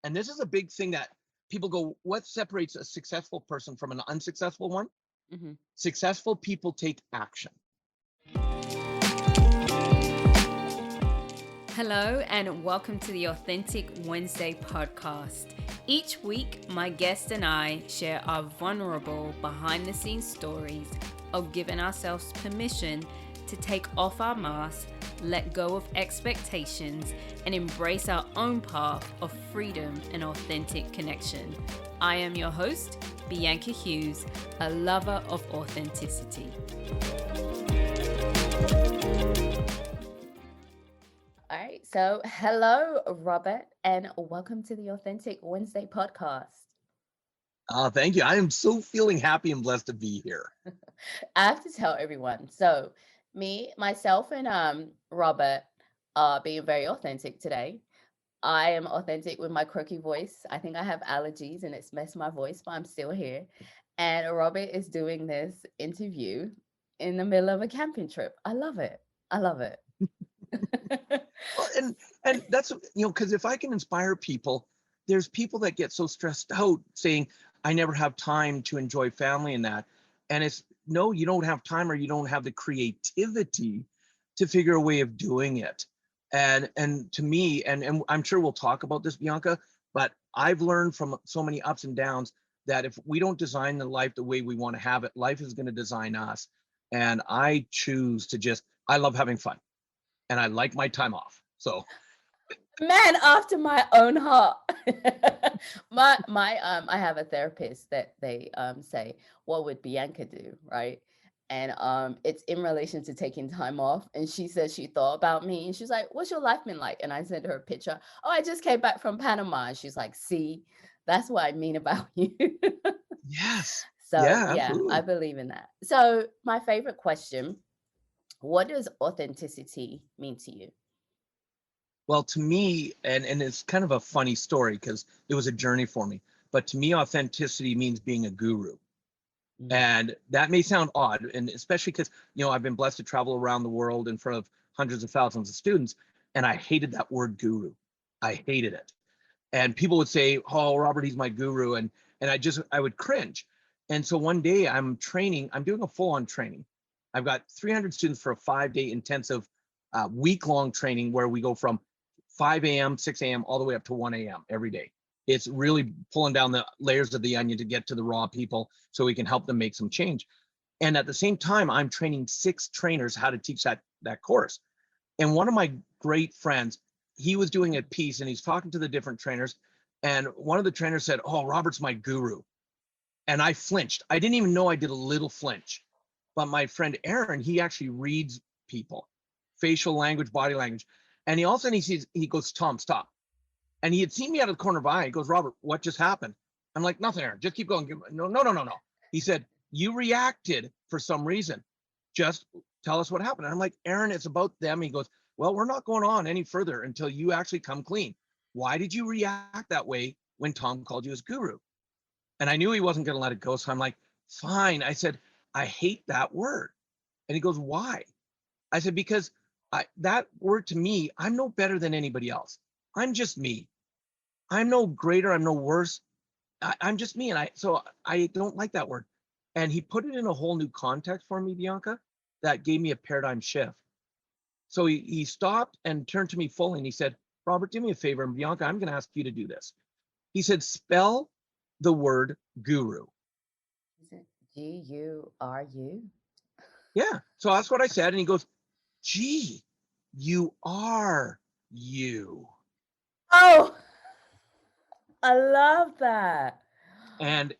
And this is a big thing that people go, what separates a successful person from an unsuccessful one? Hmm. Successful people take action. Hello, and welcome to the Authentic Wednesday podcast. Each week, my guest and I share our vulnerable behind-the-scenes stories of giving ourselves permission to take off our masks, let go of expectations, and embrace our own path of freedom and authentic connection. I am your host, Bianca Hughes, a lover of authenticity. All right, so hello, Robert, and welcome to the Authentic Wednesday podcast. Thank you. I am so feeling happy and blessed to be here. I have to tell everyone. So, myself, and Robert are being very authentic today. I am authentic with my croaky voice. I think I have allergies and it's messed my voice, but I'm still here. And Robert is doing this interview in the middle of a camping trip. I love it. I love it. Well, and that's, because if I can inspire people, there's people that get so stressed out saying, I never have time to enjoy family and that. And it's no, you don't have time, or you don't have the creativity to figure a way of doing it. And to me, and I'm sure we'll talk about this, Bianca, but I've learned from so many ups and downs that if we don't design the life the way we want to have it, life is going to design us. And I choose to I love having fun and I like my time off. So Man after my own heart. I have a therapist that they say, what would Bianca do, right? And it's in relation to taking time off. And she says she thought about me and she's like, what's your life been like? And I sent her a picture. Oh, I just came back from Panama. And she's like, see, that's what I mean about you. yes, So yeah, yeah, I absolutely. believe in that. So my favorite question, what does authenticity mean to you? Well, to me, and it's kind of a funny story because it was a journey for me, but to me, authenticity means being a guru. Mm. And that may sound odd, and especially because, I've been blessed to travel around the world in front of hundreds of thousands of students, and I hated that word guru. I hated it. And people would say, oh, Robert, he's my guru. And I would cringe. And so one day I'm doing a full-on training. I've got 300 students for a 5-day intensive week-long training where we go from 5 a.m., 6 a.m., all the way up to 1 a.m. every day. It's really pulling down the layers of the onion to get to the raw people so we can help them make some change. And at the same time, I'm training 6 trainers how to teach that course. And one of my great friends, he was doing a piece and he's talking to the different trainers. And one of the trainers said, oh, Robert's my guru. And I flinched. I didn't even know I did a little flinch. But my friend Aaron, he actually reads people, facial language, body language. And he goes, Tom, stop. And he had seen me out of the corner of the eye. He goes, Robert, what just happened? I'm like, nothing, Aaron. Just keep going. No. He said, you reacted for some reason. Just tell us what happened. And I'm like, Aaron, it's about them. He goes, well, we're not going on any further until you actually come clean. Why did you react that way when Tom called you his guru? And I knew he wasn't going to let it go. So I'm like, fine. I said, I hate that word. And he goes, why? I said, because that word to me, I'm no better than anybody else. I'm just me. I'm no greater. I'm no worse. I'm just me. And I don't like that word. And he put it in a whole new context for me, Bianca, that gave me a paradigm shift. So he stopped and turned to me fully and he said, Robert, do me a favor. And Bianca, I'm going to ask you to do this. He said, spell the word guru. Is it Guru? Yeah. So that's what I said. And he goes, gee, you are you. Oh, I love that. And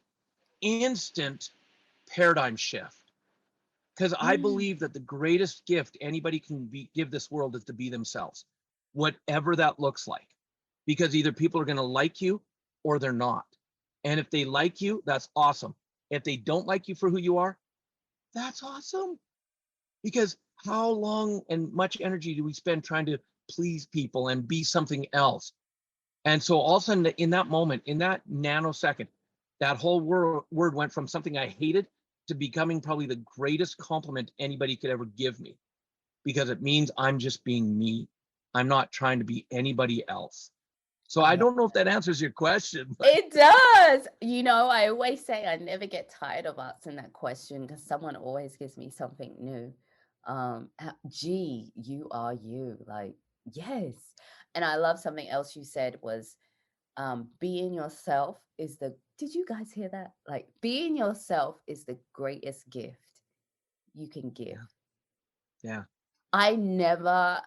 instant paradigm shift. Because I Mm. believe that the greatest gift anybody can give this world is to be themselves, whatever that looks like. Because either people are going to like you or they're not. And if they like you, that's awesome. If they don't like you for who you are, that's awesome. Because how long and much energy do we spend trying to please people and be something else? And so all of a sudden, in that moment, in that nanosecond, that whole word went from something I hated to becoming probably the greatest compliment anybody could ever give me, because it means I'm just being me. I'm not trying to be anybody else. So I I love don't know if that answers your question, but it does. I always say I never get tired of asking that question because someone always gives me something new. Gee, you are you. Like, yes. And I love something else you said was being yourself is the, did you guys hear that? Like, being yourself is the greatest gift you can give. yeah, yeah. I never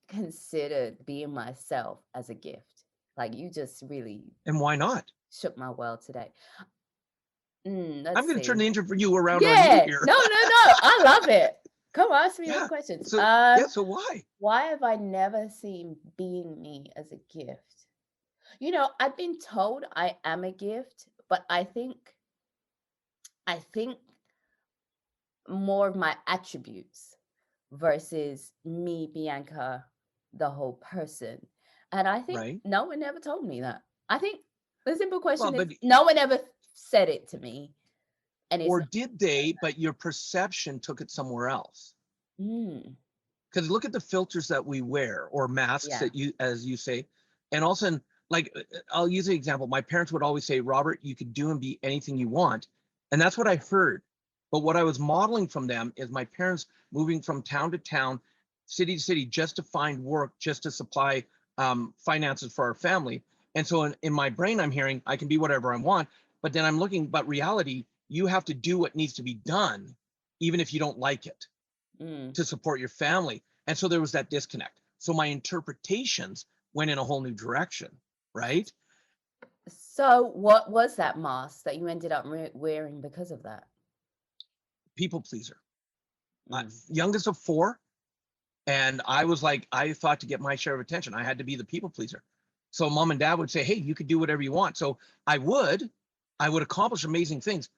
considered being myself as a gift. Like, you just really And why not? shook my world today. I'm Let's going to turn see. the interview around on you Yeah. here. No, no, no. I love it. Come ask me those Yeah. questions. So yeah. So why? Why have I never seen being me as a gift? I've been told I am a gift, but I think more of my attributes versus me, Bianca, the whole person. And I think Right. no one ever told me that. I think the simple Well, question is but no one ever said it to me. And it's or did they? But your perception took it somewhere else. mm, Because look at the filters that we wear or masks yeah. that you, as you say, and also like I'll use an example. My parents would always say, Robert, you could do and be anything you want, and that's what I heard. But what I was modeling from them is my parents moving from town to town, city to city, just to find work, just to supply finances for our family. And so in my brain, I'm hearing I can be whatever I want, but then I'm looking, but reality, you have to do what needs to be done, even if you don't like it, Mm. to support your family. And so there was that disconnect. So my interpretations went in a whole new direction, right? So, what was that mask that you ended up wearing because of that? People pleaser. Mm. Youngest of four. And I was like, I thought to get my share of attention, I had to be the people pleaser. So mom and dad would say, hey, you could do whatever you want. So I would accomplish amazing things,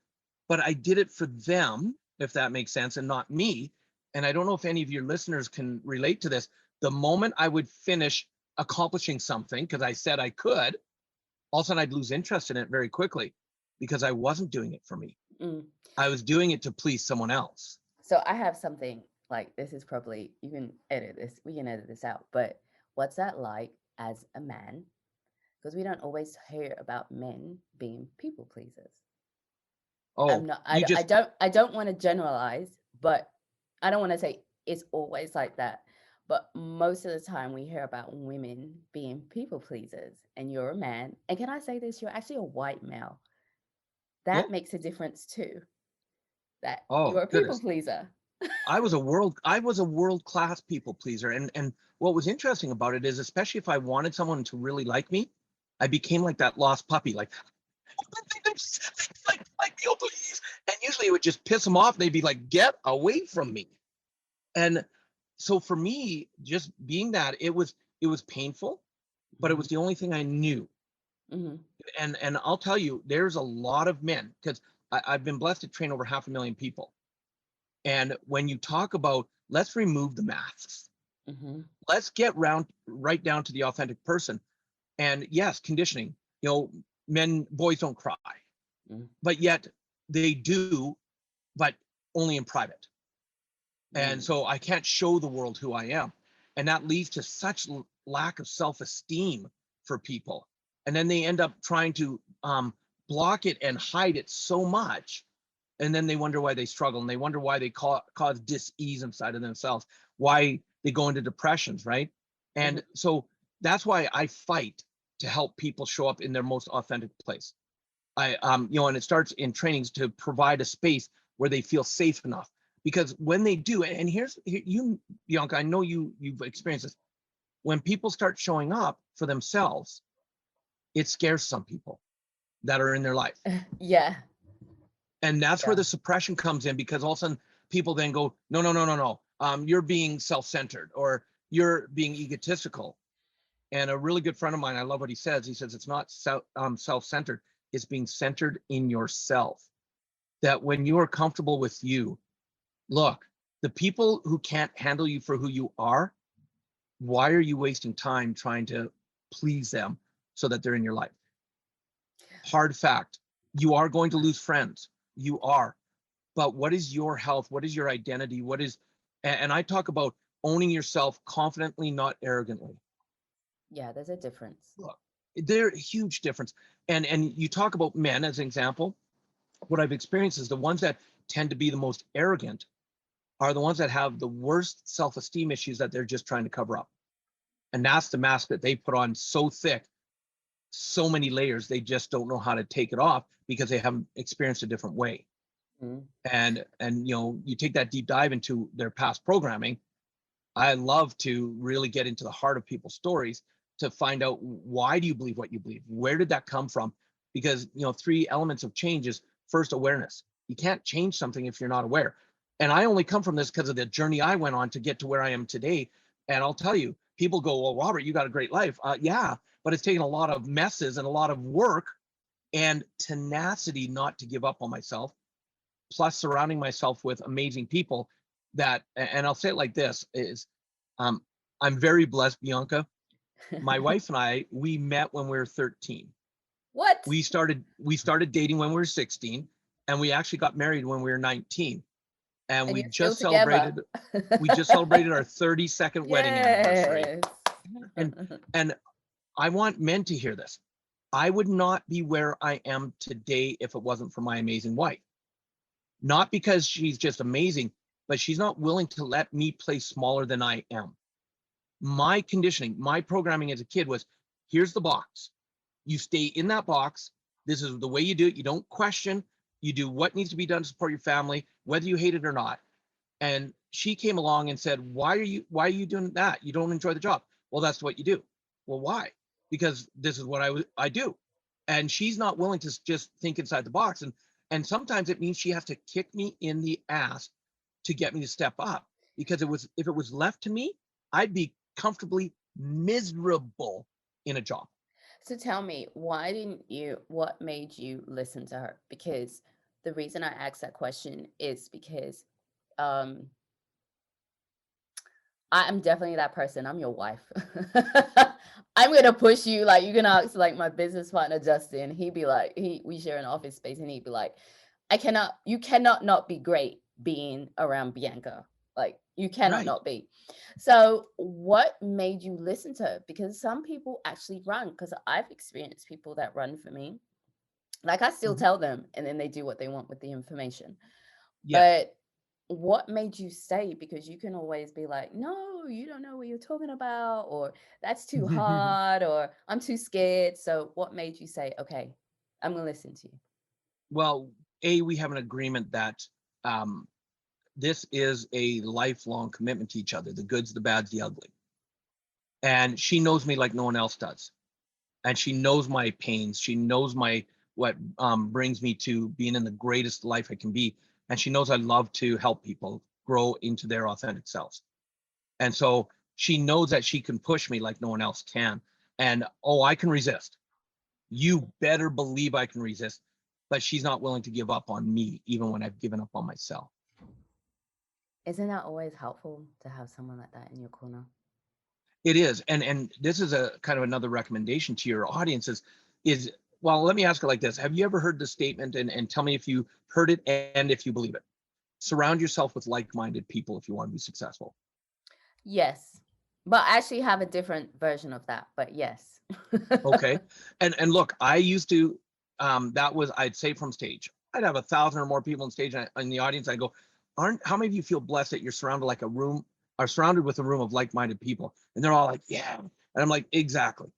but I did it for them, if that makes sense, and not me. And I don't know if any of your listeners can relate to this. The moment I would finish accomplishing something, because I said I could, all of a sudden I'd lose interest in it very quickly because I wasn't doing it for me. Mm. I was doing it to please someone else. So, I have something like this is probably, you can edit this, we can edit this out, but what's that like as a man? Because we don't always hear about men being people pleasers. I'm Oh, not, you I just, don't want to generalize, but I don't want to say it's always like that. But most of the time we hear about women being people pleasers, and you're a man. And can I say this? You're actually a white male. yeah. That makes a difference too. That Oh, you're a people goodness. pleaser. I was a world class people pleaser. And what was interesting about it is, especially if I wanted someone to really like me, I became like that lost puppy, like me, oh, please. And usually it would just piss them off. They'd be like, get away from me. And so for me, just being that, it was painful, but it Hmm. was the only thing I knew. Hmm. And I'll tell you, there's a lot of men, because I've been blessed to train over 500,000 people. And when you talk about, let's remove the masks, Hmm. let's get right down to the authentic person. And yes, conditioning, boys don't cry, but yet they do, but only in private. And Mm. so I can't show the world who I am. And that leads to such lack of self-esteem for people. And then they end up trying to block it and hide it so much. And then they wonder why they struggle, and they wonder why they cause dis-ease inside of themselves, why they go into depressions, right? Hmm. And so that's why I fight to help people show up in their most authentic place. And it starts in trainings to provide a space where they feel safe enough. Because when they do, and you, Bianca, I know you've experienced this. When people start showing up for themselves, it scares some people that are in their life. Yeah. And that's where Yeah. the suppression comes in, because all of a sudden people then go, no, no, no, no, no. You're being self-centered, or you're being egotistical. And a really good friend of mine, I love what he says. He says, it's not self-centered, it's being centered in yourself. That when you are comfortable with you, look, the people who can't handle you for who you are, why are you wasting time trying to please them so that they're in your life? Hard fact, you are going to lose friends. You are. But what is your health? What is your identity? And I talk about owning yourself confidently, not arrogantly. Yeah. There's a difference. Look, They're a huge difference. And you talk about men as an example. What I've experienced is the ones that tend to be the most arrogant are the ones that have the worst self-esteem issues that they're just trying to cover up. And that's the mask that they put on so thick, so many layers, they just don't know how to take it off because they haven't experienced a different way. Mm. And you take that deep dive into their past programming. I love to really get into the heart of people's stories to find out, why do you believe what you believe? Where did that come from? Because, 3 elements of change is first, awareness. You can't change something if you're not aware. And I only come from this because of the journey I went on to get to where I am today. And I'll tell you, people go, well, Robert, you got a great life. Yeah, but it's taken a lot of messes and a lot of work and tenacity not to give up on myself, plus surrounding myself with amazing people that, and I'll say it like this, is I'm very blessed, Bianca. My wife and I, we met when we were 13. What? We started dating when we were 16, and we actually got married when we were 19. And we you're still just together. celebrated our 32nd wedding anniversary. Yes. And I want men to hear this. I would not be where I am today if it wasn't for my amazing wife. Not because she's just amazing, but she's not willing to let me play smaller than I am. My conditioning, my programming as a kid was, here's the box. You stay in that box. This is the way you do it. You don't question. You do what needs to be done to support your family, whether you hate it or not. And she came along and said, why are you doing that? You don't enjoy the job. Well, that's what you do. Well, why? Because this is what I do. And she's not willing to just think inside the box. And sometimes it means she has to kick me in the ass to get me to step up. Because if it was left to me, I'd be comfortably miserable in a job. So tell me, what made you listen to her? Because the reason I asked that question is because um, I'm definitely that person. I'm your wife. I'm gonna push you. Like, you can ask like my business partner Justin. He'd be like, we share an office space, and he'd be like, you cannot not be great being around Bianca. Like, you cannot Right. not be. So what made you listen to her? Because some people actually run, because I've experienced people that run for me. Like, I still Mhm. tell them, and then they do what they want with the information. Yes. But what made you stay? Because you can always be like, no, you don't know what you're talking about, or that's too hard, or I'm too scared. So what made you say, okay, I'm gonna listen to you? Well, we have an agreement that um, this is a lifelong commitment to each other, the goods, the bads, the ugly. And she knows me like no one else does. And she knows my pains. She knows what brings me to being in the greatest life I can be. And she knows I love to help people grow into their authentic selves. And so she knows that she can push me like no one else can. And I can resist. You better believe I can resist. But she's not willing to give up on me, even when I've given up on myself. Isn't that always helpful to have someone like that in your corner? It is. And this is a kind of another recommendation to your audiences is, well, let me ask it like this. Have you ever heard the statement, and tell me if you heard it and if you believe it? Surround yourself with like-minded people if you want to be successful. Yes, but I actually have a different version of that. But yes. Okay. And look, I used to, that was, I'd say from stage, I'd have 1,000 or more people on stage and in the audience. I go, how many of you feel blessed that you're surrounded with a room of like-minded people? And they're all like, yeah. And I'm like, exactly.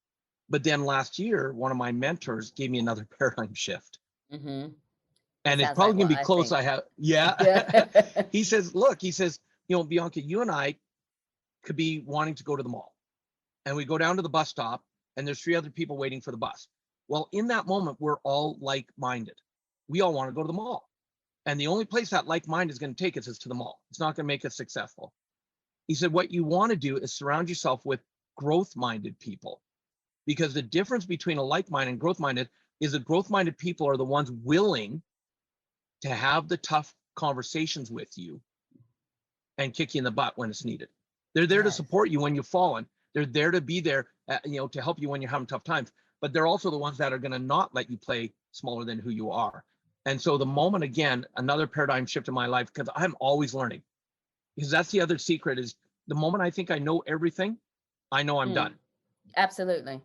But then last year, one of my mentors gave me another paradigm shift. Mm-hmm. And it's Sounds like probably gonna what be I close. think. Yeah. Yeah. He says, Bianca, you and I could be wanting to go to the mall. And we go down to the bus stop and there's 3 other people waiting for the bus. Well, in that moment, we're all like-minded. We all want to go to the mall. And the only place that like-mind is going to take us is to the mall. It's not going to make us successful. He said, what you want to do is surround yourself with growth-minded people. Because the difference between a like-minded and growth-minded is that growth-minded people are the ones willing to have the tough conversations with you and kick you in the butt when it's needed. They're there to Yes. support you when you've fallen. They're there to be there, to help you when you're having tough times. But they're also the ones that are going to not let you play smaller than who you are. And so the moment, again, another paradigm shift in my life, because I'm always learning. Because that's the other secret is the moment I think I know everything, I know I'm done. Absolutely.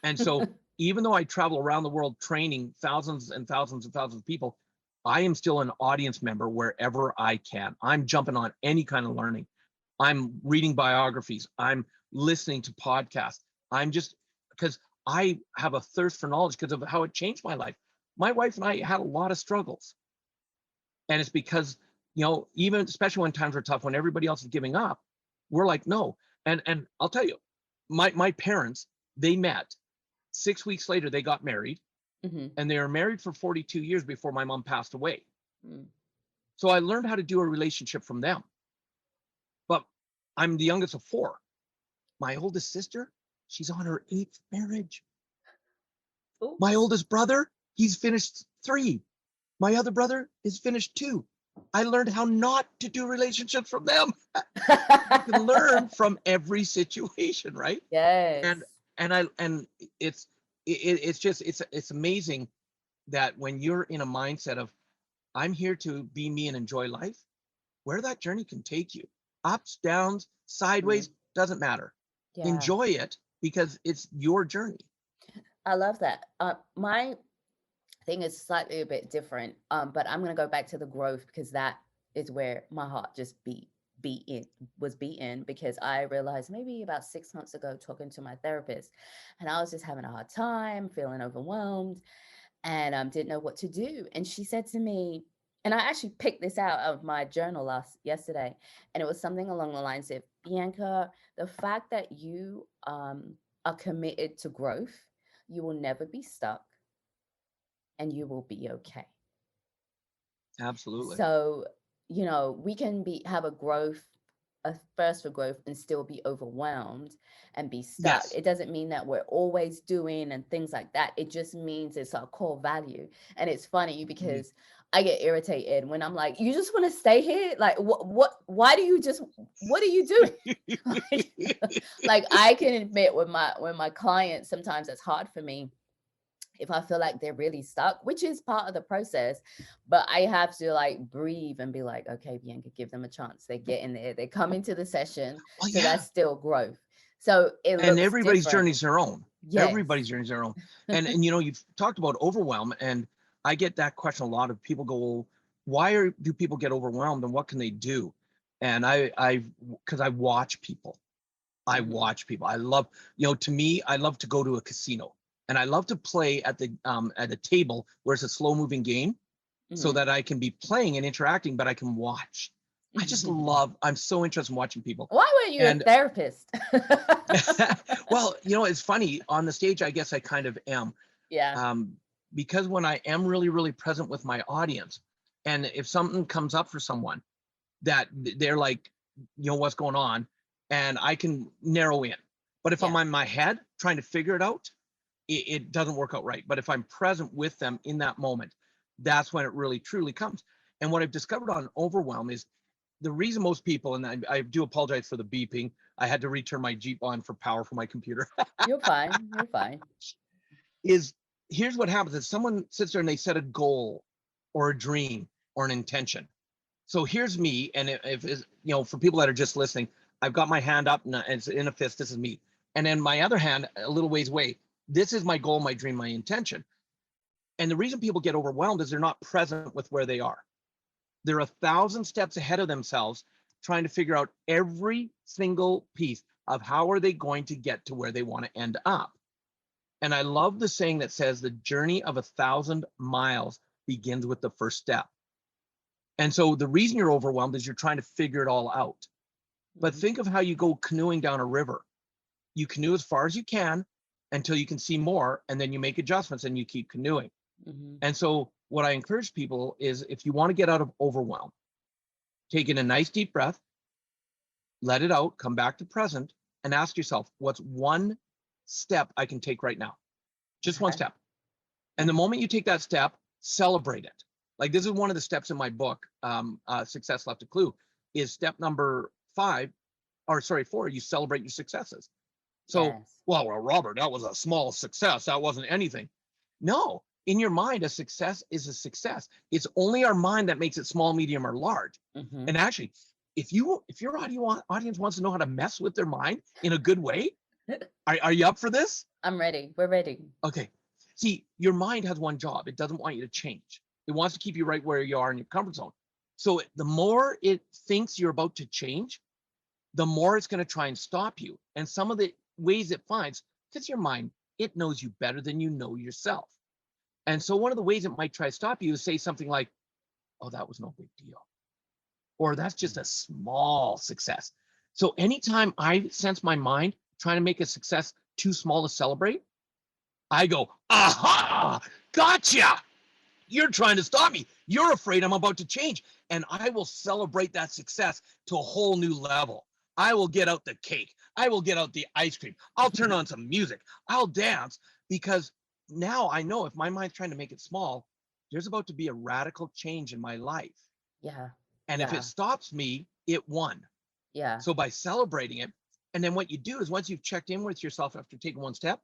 And so even though I travel around the world training thousands and thousands and thousands of people, I am still an audience member wherever I can. I'm jumping on any kind of learning. I'm reading biographies. I'm listening to podcasts. I'm just, because I have a thirst for knowledge because of how it changed my life. My wife and I had a lot of struggles. And it's because, even especially when times are tough, when everybody else is giving up, we're like, no. And I'll tell you, my parents, they met. 6 weeks later, they got married, and they were married for 42 years before my mom passed away. So I learned how to do a relationship from them. But I'm the youngest of four. My oldest sister, she's on her 8th marriage. Ooh. My oldest brother, he's finished 3. My other brother is finished 2. I learned how not to do relationships from them. You can learn from every situation, right? Yes. And it's amazing that when you're in a mindset of, I'm here to be me and enjoy life, where that journey can take you, ups, downs, sideways, doesn't matter. Yeah. Enjoy it because it's your journey. I love that. My thing is slightly a bit different, but I'm going to go back to the growth because that is where my heart just was beaten, because I realized maybe about 6 months ago, talking to my therapist, and I was just having a hard time, feeling overwhelmed, and didn't know what to do. And she said to me, and I actually picked this out of my journal yesterday, and it was something along the lines of, Bianca, the fact that you are committed to growth, you will never be stuck, and you will be okay. Absolutely. So, we can have a thirst for growth and still be overwhelmed and be stuck. Yes. It doesn't mean that we're always doing and things like that. It just means it's our core value. And it's funny because I get irritated when I'm like, you just want to stay here? Like, what are you doing? Like, I can admit when my clients, sometimes it's hard for me if I feel like they're really stuck, which is part of the process, but I have to like breathe and be like, okay, Bianca, give them a chance. They get in there, they come into the session. Well, So that's still growth. So it looks and everybody's different. journey is their own. Yes. Everybody's journey is their own. And you've talked about overwhelm, and I get that question a lot. Of people go, well, why do people get overwhelmed, and what can they do? And because I watch people. I watch people. I love, to me, I love to go to a casino, and I love to play at a table where it's a slow moving game, so that I can be playing and interacting, but I can watch. I just I'm so interested in watching people. Why weren't you a therapist? Well, it's funny on the stage, I guess I kind of am. Yeah. Because when I am really, really present with my audience, and if something comes up for someone that they're like, what's going on, and I can narrow in. But if I'm in my head trying to figure it out, it doesn't work out right. But if I'm present with them in that moment, that's when it really, truly comes. And what I've discovered on Overwhelm is the reason most people, and I do apologize for the beeping, I had to return my Jeep on for power for my computer. You're fine. You're fine. Here's what happens is someone sits there and they set a goal or a dream or an intention. So here's me, and if for people that are just listening, I've got my hand up and it's in a fist. This is me, and then my other hand a little ways away. This is my goal, my dream, my intention. And the reason people get overwhelmed is they're not present with where they are. They're 1,000 steps ahead of themselves, trying to figure out every single piece of how are they going to get to where they want to end up. And I love the saying that says the journey of 1,000 miles begins with the first step. And so the reason you're overwhelmed is you're trying to figure it all out. But think of how you go canoeing down a river. You canoe as far as you can until you can see more, and then you make adjustments and you keep canoeing. And so what I encourage people is, if you want to get out of overwhelm, take in a nice deep breath, let it out, come back to present, and ask yourself, what's one step I can take right now? Just one step. And the moment you take that step, celebrate it. Like, this is one of the steps in my book, Success Left a Clue, is step number 4, you celebrate your successes. So, well, Robert, that was a small success. That wasn't anything. No, in your mind, a success is a success. It's only our mind that makes it small, medium, or large. And actually, if your audience wants to know how to mess with their mind in a good way, are you up for this? I'm ready. We're ready. Okay. See, your mind has one job. It doesn't want you to change. It wants to keep you right where you are in your comfort zone. So the more it thinks you're about to change, the more it's going to try and stop you. And some of the ways it finds, because your mind, it knows you better than you know yourself. And so one of the ways it might try to stop you is say something like, oh, that was no big deal. Or that's just a small success. So anytime I sense my mind trying to make a success too small to celebrate, I go, aha, gotcha. You're trying to stop me. You're afraid I'm about to change. And I will celebrate that success to a whole new level. I will get out the cake. I will get out the ice cream. I'll turn on some music. I'll dance, because now I know if my mind's trying to make it small, there's about to be a radical change in my life. Yeah. And if Yeah. it stops me, it won. Yeah. So by celebrating it, and then what you do is once you've checked in with yourself after taking one step,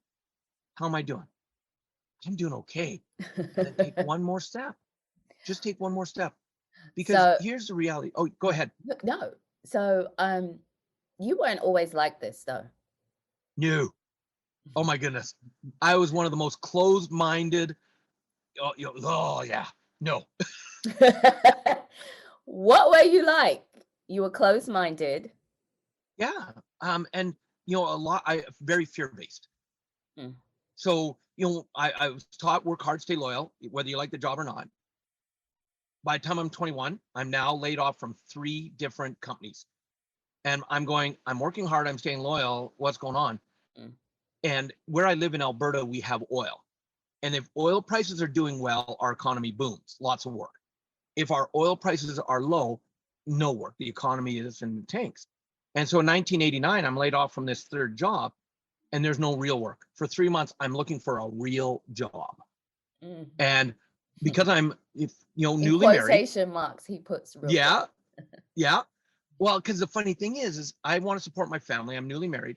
how am I doing? I'm doing okay. And then take one more step. Just take one more step. Because So here's the reality. Oh, go ahead. look, no. So you weren't always like this though. No. Oh my goodness. I was one of the most closed-minded. Oh yeah. No. What were you like? You were close-minded. Yeah. And a lot, very fear-based. Mm. So, I was taught work hard, stay loyal, whether you like the job or not. By the time I'm 21, I'm now laid off from 3 different companies. And I'm working hard, I'm staying loyal. What's going on? Mm. And where I live in Alberta, we have oil. And if oil prices are doing well, our economy booms, lots of work. If our oil prices are low, no work. The economy is in the tanks. And so in 1989, I'm laid off from this 3rd job, and there's no real work. For 3 months, I'm looking for a real job. Mm. And because I'm, In newly married. quotation marks, he puts real Yeah. Yeah. Well, because the funny thing is I want to support my family. I'm newly married.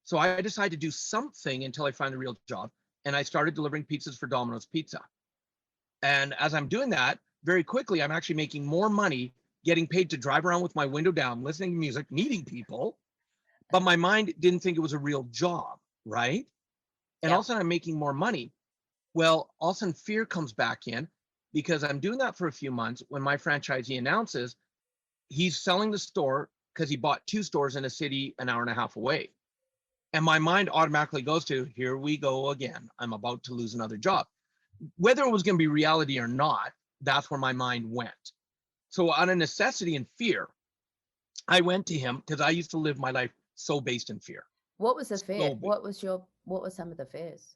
So I decided to do something until I find a real job. And I started delivering pizzas for Domino's Pizza. And as I'm doing that, very quickly, I'm actually making more money getting paid to drive around with my window down, listening to music, meeting people. But my mind didn't think it was a real job, right? And Yeah. all of a sudden I'm making more money. Well, all of a sudden fear comes back in, because I'm doing that for a few months when my franchisee announces he's selling the store because he bought 2 stores in a city an hour and a half away. And my mind automatically goes to, here we go again. I'm about to lose another job. Whether it was going to be reality or not, that's where my mind went. So out of necessity and fear, I went to him because I used to live my life so based in fear. What was the fear? So, What was some of the fears?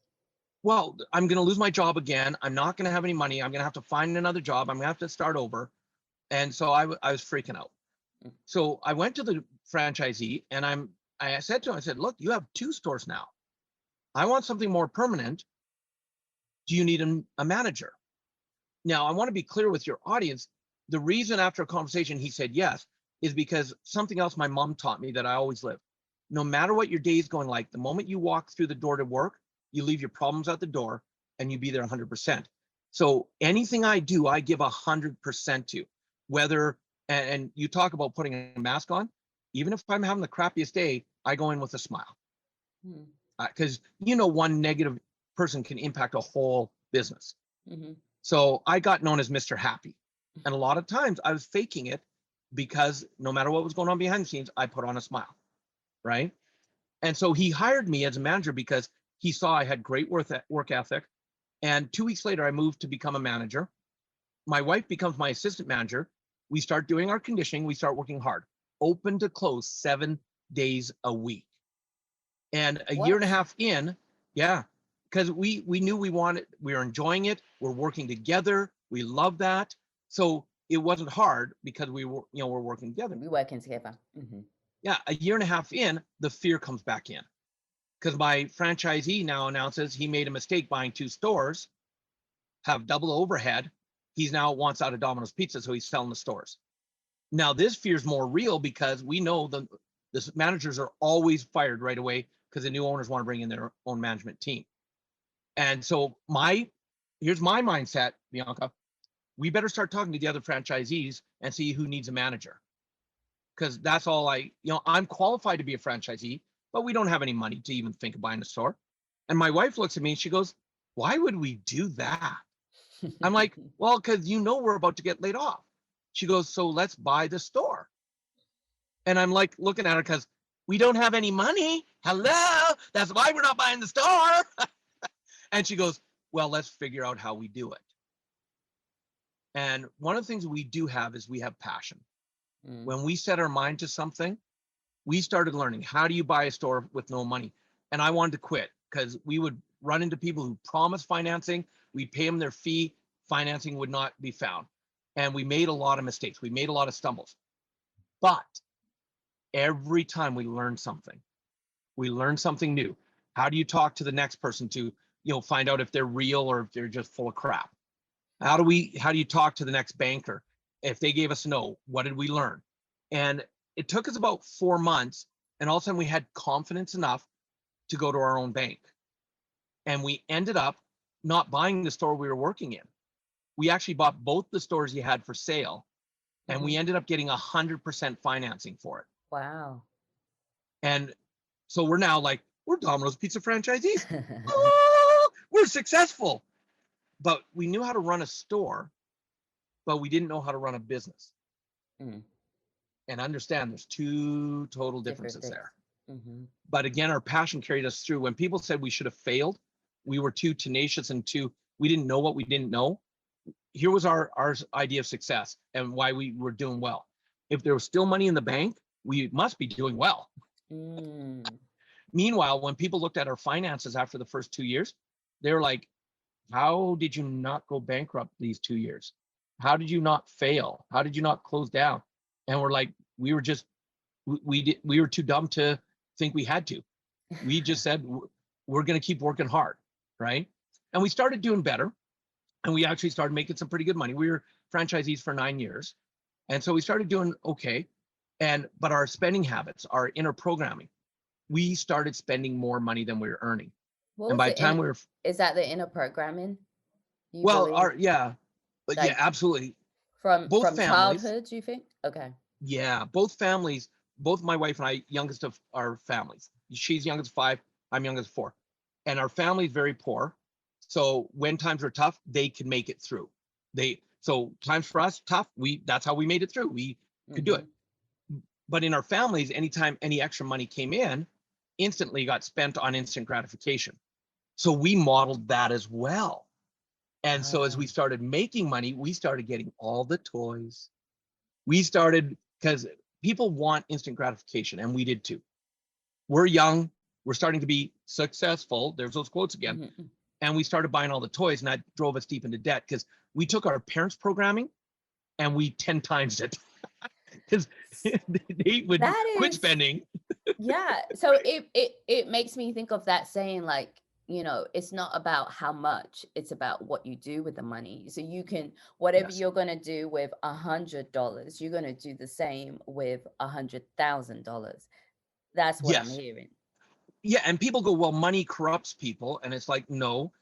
well, I'm going to lose my job again. I'm not going to have any money. I'm going to have to find another job. I'm going to have to start over. And so I was freaking out. Mm. So I went to the franchisee and I said to him, I said, look, you have 2 stores now. I want something more permanent. Do you need a manager? Now, I want to be clear with your audience. The reason after a conversation he said yes is because something else my mom taught me that I always live. No matter what your day is going like, the moment you walk through the door to work, you leave your problems at the door and you be there 100%. So anything I do, I give 100% to. Whether, and you talk about putting a mask on, even if I'm having the crappiest day, I go in with a smile. Because one negative person can impact a whole business. Mm-hmm. So I got known as Mr. Happy. And a lot of times I was faking it because no matter what was going on behind the scenes, I put on a smile, right? And so he hired me as a manager because he saw I had great work ethic. And 2 weeks later, I moved to become a manager. My wife becomes my assistant manager. We start doing our conditioning. We start working hard, open to close 7 days a week. And a year and a half in, yeah, because we knew we were enjoying it. We're working together. We love that. So it wasn't hard because we're working together. We're working together. Mm-hmm. Yeah, a year and a half in, the fear comes back in because my franchisee now announces he made a mistake buying 2 stores, have double overhead. He's now wants out of Domino's Pizza, so he's selling the stores. Now this fear is more real because we know the managers are always fired right away because the new owners want to bring in their own management team. And so here's my mindset, Bianca. We better start talking to the other franchisees and see who needs a manager. Because that's all I'm qualified to be a franchisee, but we don't have any money to even think of buying a store. And my wife looks at me and she goes, why would we do that? I'm like, well, because we're about to get laid off. She goes, so let's buy the store. And I'm like looking at her because we don't have any money. Hello, that's why we're not buying the store. And she goes, well, let's figure out how we do it. And one of the things we do have is we have passion. When we set our mind to something, we started learning, how do you buy a store with no money? And I wanted to quit because we would run into people who promised financing. We'd pay them their fee. Financing would not be found. And we made a lot of mistakes. We made a lot of stumbles. But every time we learned something new. How do you talk to the next person to, find out if they're real or if they're just full of crap? How do you talk to the next banker? If they gave us no, what did we learn? And it took us about 4 months, and all of a sudden we had confidence enough to go to our own bank. And we ended up not buying the store we were working in. We actually bought both the stores he had for sale, and we ended up getting 100% financing for it. Wow. And so we're now like, we're Domino's Pizza franchisees. Oh, we're successful. But we knew how to run a store, but we didn't know how to run a business. And understand there's two total differences there. But again, our passion carried us through. When people said we should have failed, we were too tenacious and we didn't know what we didn't know. Here was our idea of success and why we were doing well. If there was still money in the bank, we must be doing well. Meanwhile, when people looked at our finances after the first 2 years, they were like, how did you not go bankrupt these 2 years? How did you not fail? How did you not close down? And we're like, we were too dumb to think we had to. We just said, we're going to keep working hard, right? And we started doing better. And we actually started making some pretty good money. We were franchisees for 9 years. And so we started doing okay. But our spending habits, our inner programming, we started spending more money than we were earning. And by the time we were... Is that the inner programming? But yeah, absolutely. From childhood, do you think? Okay. Yeah, both families, both my wife and I, youngest of our families. She's youngest of 5, I'm youngest of 4. And our family is very poor. So when times were tough, they could make it through. So times for us, tough, that's how we made it through. We could do it. But in our families, anytime any extra money came in, instantly got spent on instant gratification. So we modeled that as well. And so as we started making money, we started getting all the toys. We started, because people want instant gratification, and we did too. We're young, we're starting to be successful. There's those quotes again. And we started buying all the toys, and that drove us deep into debt because we took our parents' programming and we 10 times it. Because they would quit spending. Yeah. So it makes me think of that saying, like, it's not about how much, it's about what you do with the money. So you can, whatever you're going to do with $100, you're going to do the same with $100,000. That's what I'm hearing. Yeah. And people go, well, money corrupts people. And it's like, no,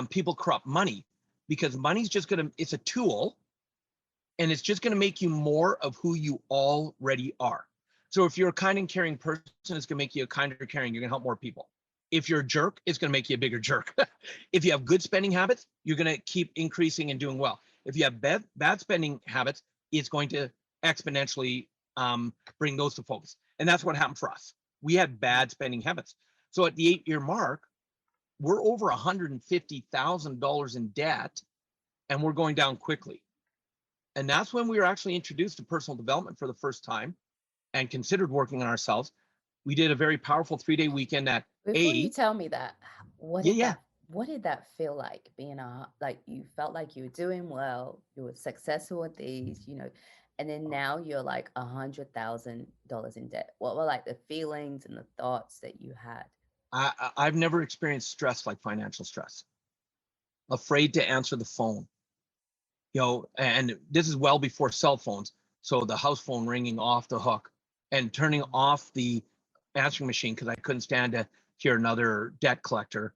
people corrupt money because money's just it's a tool. And it's just going to make you more of who you already are. So if you're a kind and caring person, it's going to make you a kinder caring. You're going to help more people. If you're a jerk, it's going to make you a bigger jerk. If you have good spending habits, you're going to keep increasing and doing well. If you have bad spending habits, it's going to exponentially bring those to focus. And that's what happened for us. We had bad spending habits. So at the 8-year mark, we're over $150,000 in debt, and we're going down quickly. And that's when we were actually introduced to personal development for the first time and considered working on ourselves. We did a very powerful 3-day weekend at Before you tell me that, what did that feel like being like you felt like you were doing well, you were successful at these, and then now you're like $100,000 in debt. What were like the feelings and the thoughts that you had? I've never experienced stress like financial stress. Afraid to answer the phone. And this is well before cell phones. So the house phone ringing off the hook and turning off the answering machine because I couldn't stand to hear another debt collector,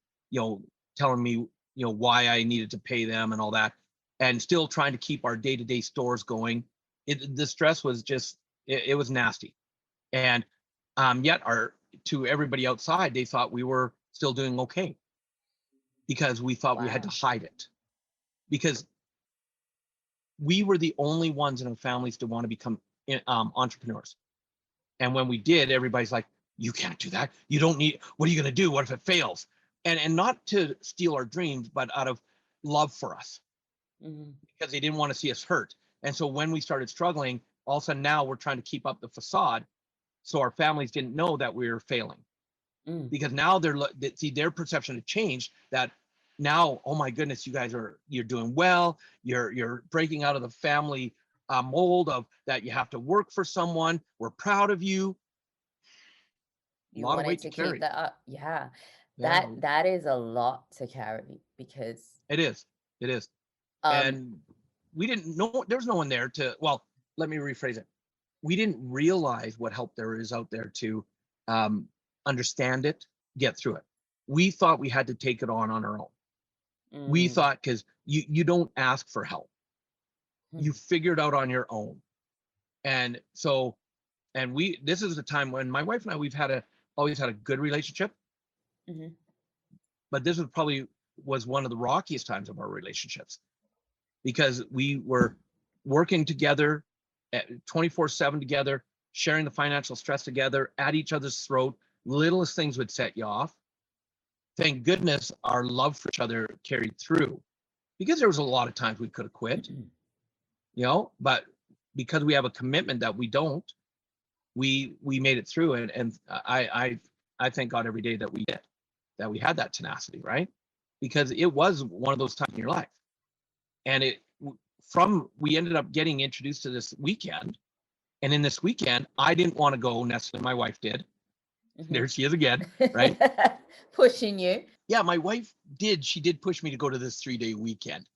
telling me, why I needed to pay them and all that, and still trying to keep our day-to-day stores going. The stress was just, it was nasty. And yet to everybody outside, they thought we were still doing okay because we thought we had to Wow. hide it, because we were the only ones in our families to want to become entrepreneurs. And when we did, everybody's like, you can't do that. You don't need, what are you going to do? What if it fails? And not to steal our dreams, but out of love for us, Mhm. because they didn't want to see us hurt. And so when we started struggling, all of a sudden now we're trying to keep up the facade. So our families didn't know that we were failing, Mm. because now their perception had changed, that now, oh my goodness, you guys you're doing well. You're breaking out of the family mold of that you have to work for someone. We're proud of you. A You lot of wanted weight to to keep carry. that up. Yeah. Yeah, That is a lot to carry because it is. It is. um And we didn't know, there's no one there to, well, let me rephrase it. We didn't realize what help there is out there to understand it, get through it. We thought we had to take it on our own. We mm, thought, because you don't ask for help, you hmm, figure it out on your own. And so, and this is the time when my wife and I, we've always had a good relationship, mhm, but this was one of the rockiest times of our relationships, because we were working together 24/7 together, sharing the financial stress together, at each other's throat. Littlest things would set you off. Thank goodness our love for each other carried through, because there was a lot of times we could have quit, but because we have a commitment that we don't, we made it through. And I thank God every day that we did, that we had that tenacity, right? Because it was one of those times in your life. And we ended up getting introduced to this weekend. And in this weekend, I didn't want to go necessarily. My wife did. There she is again, right? pushing you. Yeah, my wife did. She did push me to go to this 3-day weekend.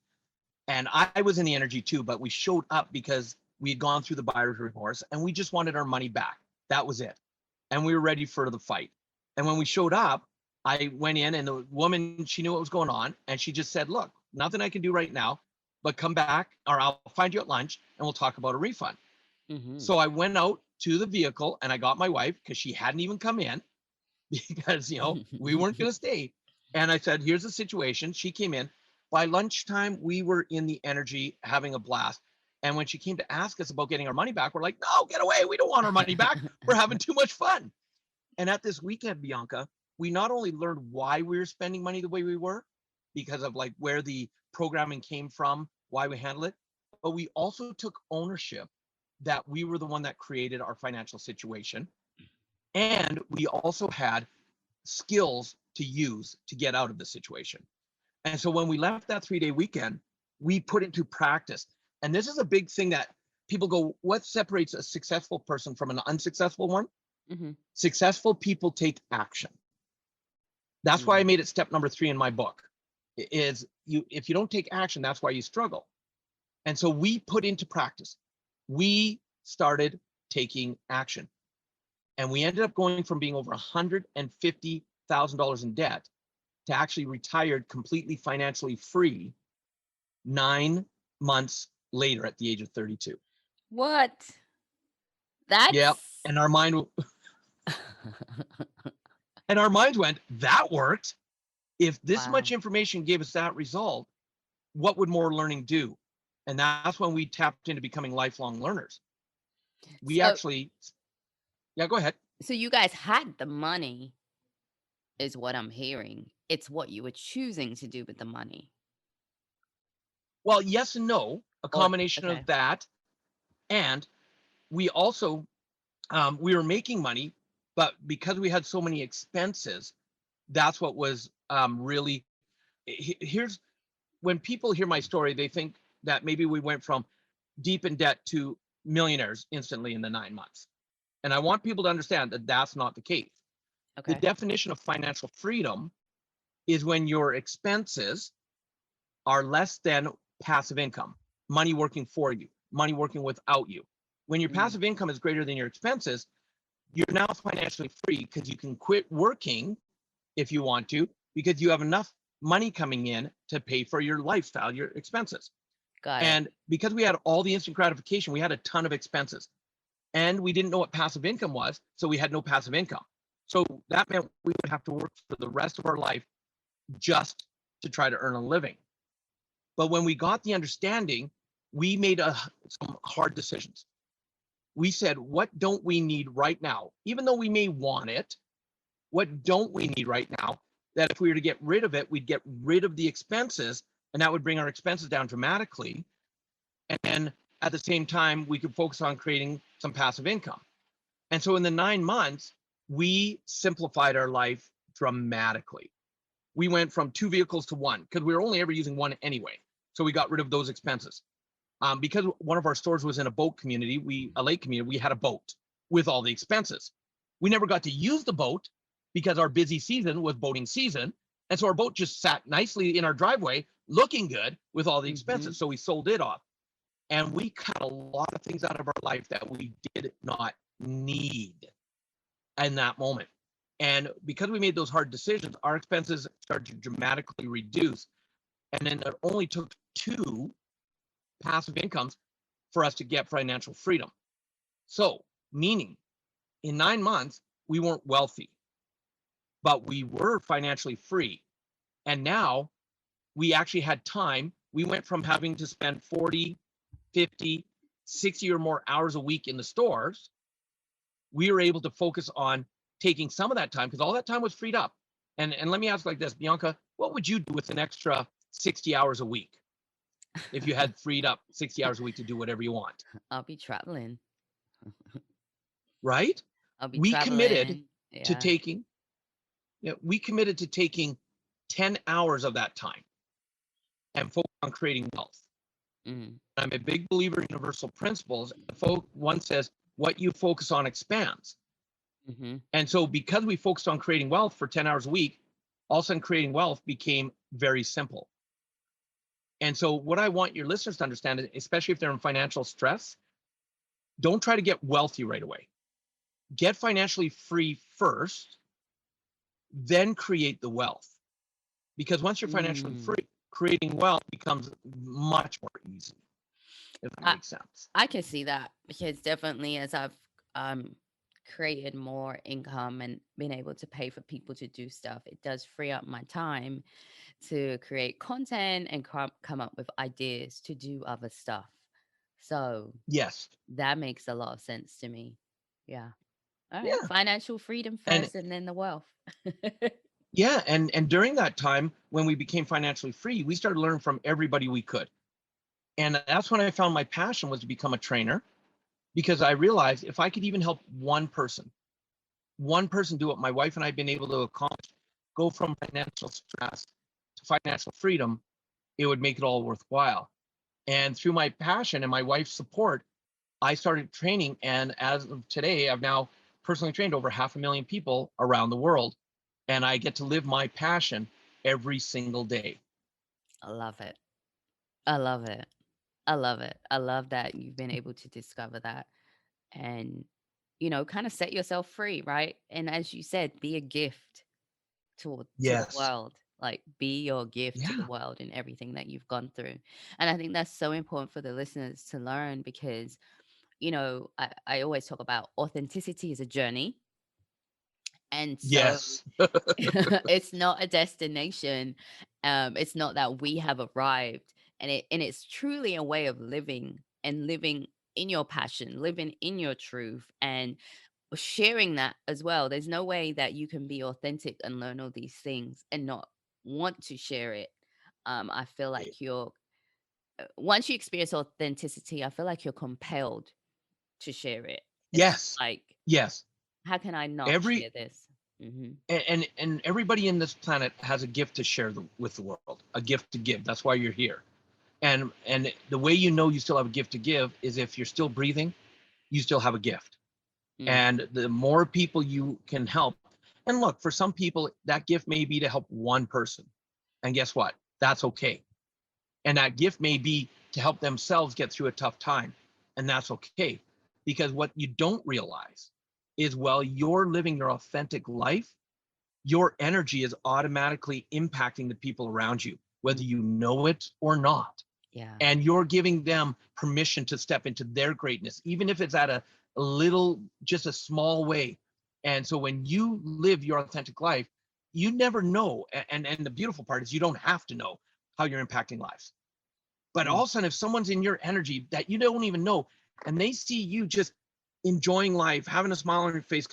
And I was in the energy too, but we showed up because we had gone through the buyer's remorse and we just wanted our money back. That was it. And we were ready for the fight. And when we showed up, I went in, and the woman, she knew what was going on. And she just said, look, nothing I can do right now, but come back or I'll find you at lunch and we'll talk about a refund. Mhm. So I went out to the vehicle and I got my wife, because she hadn't even come in, because, we weren't going to stay. And I said, here's the situation. She came in. By lunchtime, we were in the energy, having a blast. And when she came to ask us about getting our money back, we're like, no, get away. We don't want our money back. We're having too much fun. And at this weekend, Bianca, we not only learned why we were spending money the way we were, because of like where the programming came from, why we handle it, but we also took ownership that we were the one that created our financial situation. And we also had skills to use to get out of the situation. And so when we left that 3-day weekend, we put into practice. And this is a big thing that people go, what separates a successful person from an unsuccessful one? Mhm. Successful people take action. That's why I Mm. made it step number 3 in my book. Is if you don't take action, that's why you struggle. And so we put into practice. We started taking action. And we ended up going from being over $150,000 in debt to actually retired completely financially free 9 months later at the age of 32. What? Yep. That's And our minds went, that worked. If this Wow. much information gave us that result, what would more learning do? And that's when we tapped into becoming lifelong learners. We so actually, yeah, go ahead. so you guys had the money is what I'm hearing. It's what you were choosing to do with the money. Well, yes and no, a Or combination okay. of that. And we also, we were making money, but because we had so many expenses, that's what was really, here's, when people hear my story, they think that maybe we went from deep in debt to millionaires instantly in the 9 months. And I want people to understand that that's not the case. The Okay. definition of financial freedom is when your expenses are less than passive income, money working for you, money working without you. When your Mm. passive income is greater than your expenses, you're now financially free, because you can quit working if you want to, because you have enough money coming in to pay for your lifestyle, your expenses. Got it. And because we had all the instant gratification, we had a ton of expenses. And we didn't know what passive income was, so we had no passive income. So that meant we would have to work for the rest of our life just to try to earn a living. But when we got the understanding, we made some hard decisions. We said, what don't we need right now? Even though we may want it, what don't we need right now? That if we were to get rid of it, we'd get rid of the expenses, and that would bring our expenses down dramatically. And then at the same time, we could focus on creating some passive income. And so in the 9 months, we simplified our life dramatically. We went from 2 vehicles to 1 because we were only ever using 1 anyway. So we got rid of those expenses. Because one of our stores was in a boat community, a lake community, we had a boat with all the expenses. We never got to use the boat because our busy season was boating season. And so our boat just sat nicely in our driveway, looking good with all the expenses. So we sold it off. And we cut a lot of things out of our life that we did not need in that moment. And because we made those hard decisions, our expenses started to dramatically reduce. And then it only took 2 passive incomes for us to get financial freedom. So, meaning in 9 months, we weren't wealthy, but we were financially free. And now we actually had time. We went from having to spend 40, 50, 60 or more hours a week in the stores. We were able to focus on taking some of that time because all that time was freed up. And let me ask like this, Bianca, what would you do with an extra 60 hours a week if you had freed up 60 hours a week to do whatever you want? I'll be traveling. Right? I'll be We traveling. committed to Yeah. taking, we committed to taking 10 hours of that time and focus on creating wealth. I'm a big believer in universal principles. One says, what you focus on expands. And so because we focused on creating wealth for 10 hours a week, all of a sudden creating wealth became very simple. And so what I want your listeners to understand is, especially if they're in financial stress, don't try to get wealthy right away. Get financially free first, then create the wealth. Because once you're financially free, creating wealth becomes much more easy, if that makes sense. I can see that because definitely as I've created more income and been able to pay for people to do stuff, it does free up my time to create content and come up with ideas to do other stuff. So yes, that makes a lot of sense to me. Yeah. All right. Yeah. Financial freedom first and then the wealth. Yeah. And during that time, when we became financially free, we started learning from everybody we could. And that's when I found my passion was to become a trainer, because I realized if I could even help one person do what my wife and I have been able to accomplish, go from financial stress to financial freedom, it would make it all worthwhile. And through my passion and my wife's support, I started training. And as of today, I've now personally trained over 500,000 people around the world. And I get to live my passion every single day. I love it. I love it. I love it. I love that you've been able to discover that and, kind of set yourself free, right? And as you said, be a gift to the Yes. world. Like, be your gift to the world in everything that you've gone through. And I think that's so important for the listeners to learn because, I always talk about authenticity is a journey. And so Yes. it's not a destination. It's not that we have arrived. And it's truly a way of living and living in your passion, living in your truth and sharing that as well. There's no way that you can be authentic and learn all these things and not want to share it. I feel like once you experience authenticity, I feel like you're compelled to share it. It's Yes. like, Yes. how can I not share this? And everybody in this planet has a gift to share with the world, a gift to give. That's why you're here. And the way you know you still have a gift to give is if you're still breathing, you still have a gift. And the more people you can help, and look, for some people, that gift may be to help one person. And guess what? That's okay. And that gift may be to help themselves get through a tough time. And that's okay. Because what you don't realize is while you're living your authentic life, your energy is automatically impacting the people around you, whether you know it or not. Yeah. And you're giving them permission to step into their greatness, even if it's at a little, just a small way. And so when you live your authentic life, you never know. And the beautiful part is you don't have to know how you're impacting lives. But all of a sudden, if someone's in your energy that you don't even know, and they see you just enjoying life, having a smile on your face,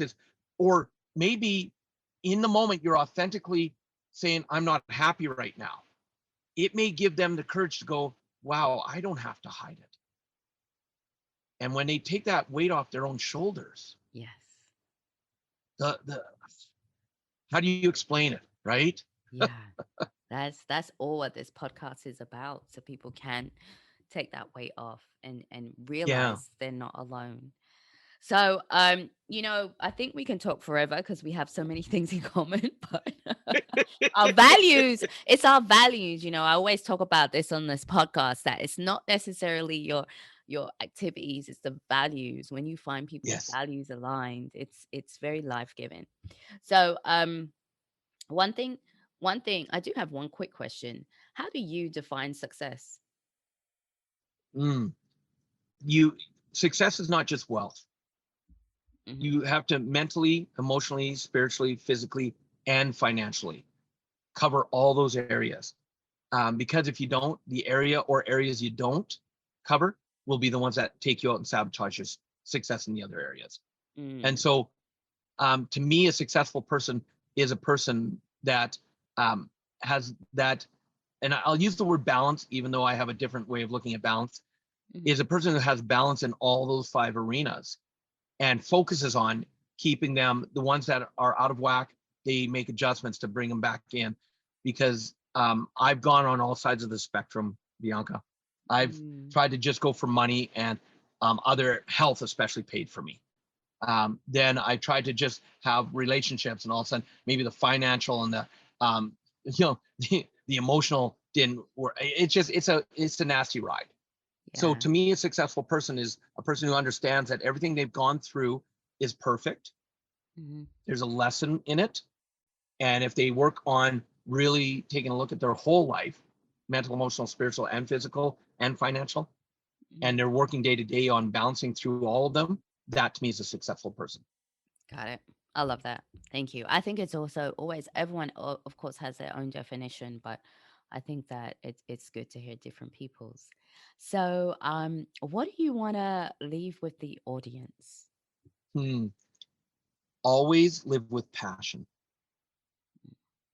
or maybe in the moment you're authentically saying, I'm not happy right now, it may give them the courage to go, wow, I don't have to hide it. And when they take that weight off their own shoulders, Yes. the how do you explain it, right? Yeah. That's all what this podcast is about. So people can take that weight off and Yeah. realize they're not alone. So, I think we can talk forever because we have so many things in common, but our values, it's our values. I always talk about this on this podcast that it's not necessarily your activities, it's the values. When you find people's Yes. values aligned, it's very life-giving. So, one thing, I do have one quick question. How do you define success? Mm. You Success is not just wealth. Hmm. You have to mentally, emotionally, spiritually, physically, and financially cover all those areas. Because if you don't, the area or areas you don't cover will be the ones that take you out and sabotage your success in the other areas. And Mm. so, to me, a successful person is a person that has that, and I'll use the word balance, even though I have a different way of looking at balance, Mhm. is a person who has balance in all those 5 arenas and focuses on keeping them, the ones that are out of whack, they make adjustments to bring them back in. Because I've gone on all sides of the spectrum, Bianca. I've Mm. tried to just go for money, and other health especially paid for me. Then I tried to just have relationships, and all of a sudden maybe the financial and the the emotional didn't work. It's a nasty ride. So Yeah. to me, a successful person is a person who understands that everything they've gone through is perfect. Mhm. There's a lesson in it. And if they work on really taking a look at their whole life, mental, emotional, spiritual, and physical, and financial, and Mhm. they're working day to day on balancing through all of them, that to me is a successful person. Got it. I love that. Thank you. I think it's also always everyone, of course, has their own definition, but I think that it's good to hear different people's. So, what do you want to leave with the audience? Hmm. Always live with passion.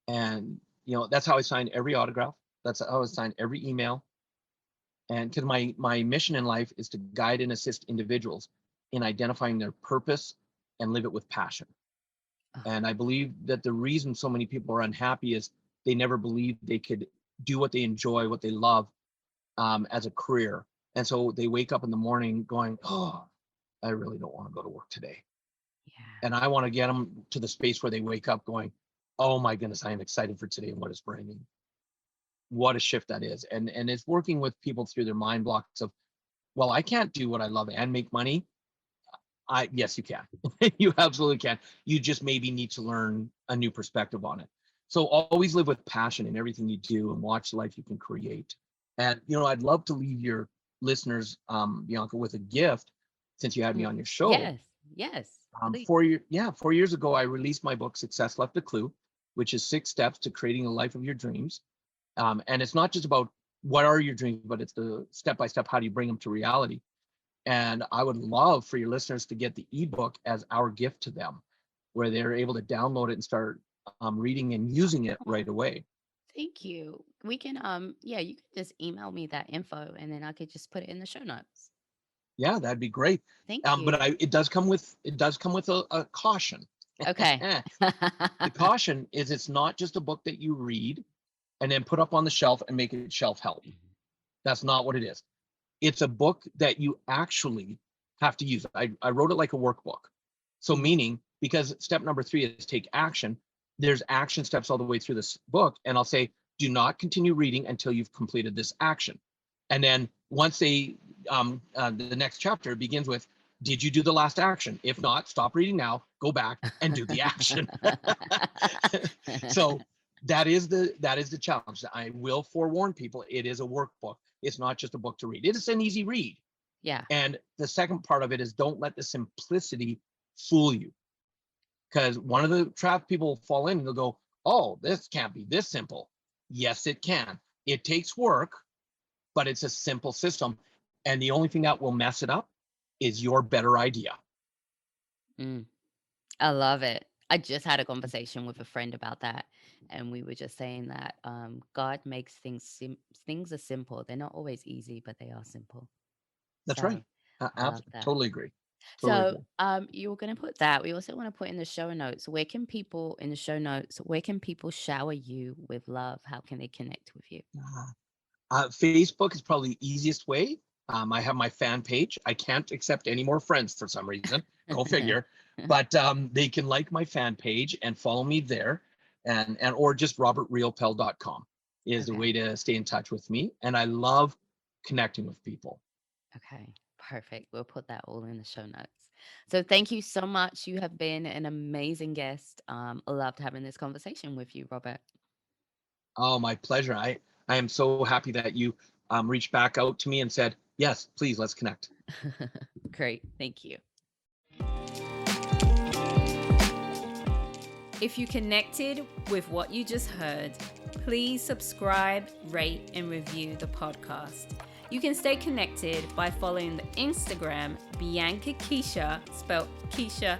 And, that's how I sign every autograph. That's how I sign every email. And because my mission in life is to guide and assist individuals in identifying their purpose and live it with passion. Oh, And I believe that the reason so many people are unhappy is they never believed they could do what they enjoy, what they love, as a career. And so they wake up in the morning going, oh, I really don't want to go to work today. yeah. And I want to get them to the space where they wake up going, oh my goodness, I am excited for today and what it's bringing. What a shift that is. And it's working with people through their mind blocks of, well, I can't do what I love and make money. Yes, you can. You absolutely can. You just maybe need to learn a new perspective on it. So always live with passion in everything you do and watch the life you can create. And I'd love to leave your listeners, Bianca, with a gift, since you had me Mm. on your show. Yes. Yes. Um, Please. 4 year, yeah, 4 years ago, I released my book, Success Left a Clue, which is 6 steps to creating a life of your dreams. And it's not just about what are your dreams, but it's the step by step, how do you bring them to reality? And I would love for your listeners to get the ebook as our gift to them, where they're able to download it and start reading and using it Oh, right away. thank you. We can, yeah, you can just email me that info and then I could just put it in the show notes. Yeah, that'd be great. Thank But you. it does come with a caution. Okay. The caution is it's not just a book that you read and then put up on the shelf and make it shelf help. That's not what it is. It's a book that you actually have to use. I wrote it like a workbook. So Mhm. meaning, because step number 3 is take action, there's action steps all the way through this book. And I'll say, do not continue reading until you've completed this action. And then once the next chapter begins with, did you do the last action? If not, stop reading now, go back and do the action. So that is the challenge. I will forewarn people, it is a workbook. It's not just a book to read. It is an easy read. Yeah. And the second part of it is don't let the simplicity fool you. Because one of the traps people fall in, they'll go, oh, this can't be this simple. Yes, it can. It takes work, but it's a simple system. And the only thing that will mess it up is your better idea. Mm, I love it. I just had a conversation with a friend about that, and we were just saying that God makes things are simple. They're not always easy, but they are simple. That's So right. I love that. Totally agree. Totally So agree. you were going to put that. We also want to put in the show notes. Where can people in the show notes? Where can people shower you with love? How can they connect with you? Facebook is probably the easiest way. I have my fan page. I can't accept any more friends for some reason. Go figure. But they can like my fan page and follow me there, and or just robertriopel.com is the Okay. way to stay in touch with me. And I love connecting with people. Okay, perfect. We'll put that all in the show notes. So thank you so much. You have been an amazing guest. I loved having this conversation with you, Robert. Oh, my pleasure. I am so happy that you reached back out to me and said, yes, please, let's connect. Great. Thank you. If you connected with what you just heard, please subscribe, rate, and review the podcast. You can stay connected by following the Instagram Bianca Keisha, spelled Keisha,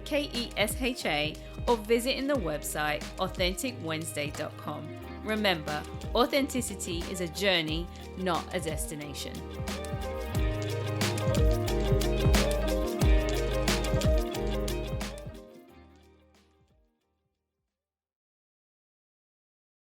Kesha, or visiting the website authenticwednesday.com. Remember, authenticity is a journey, not a destination.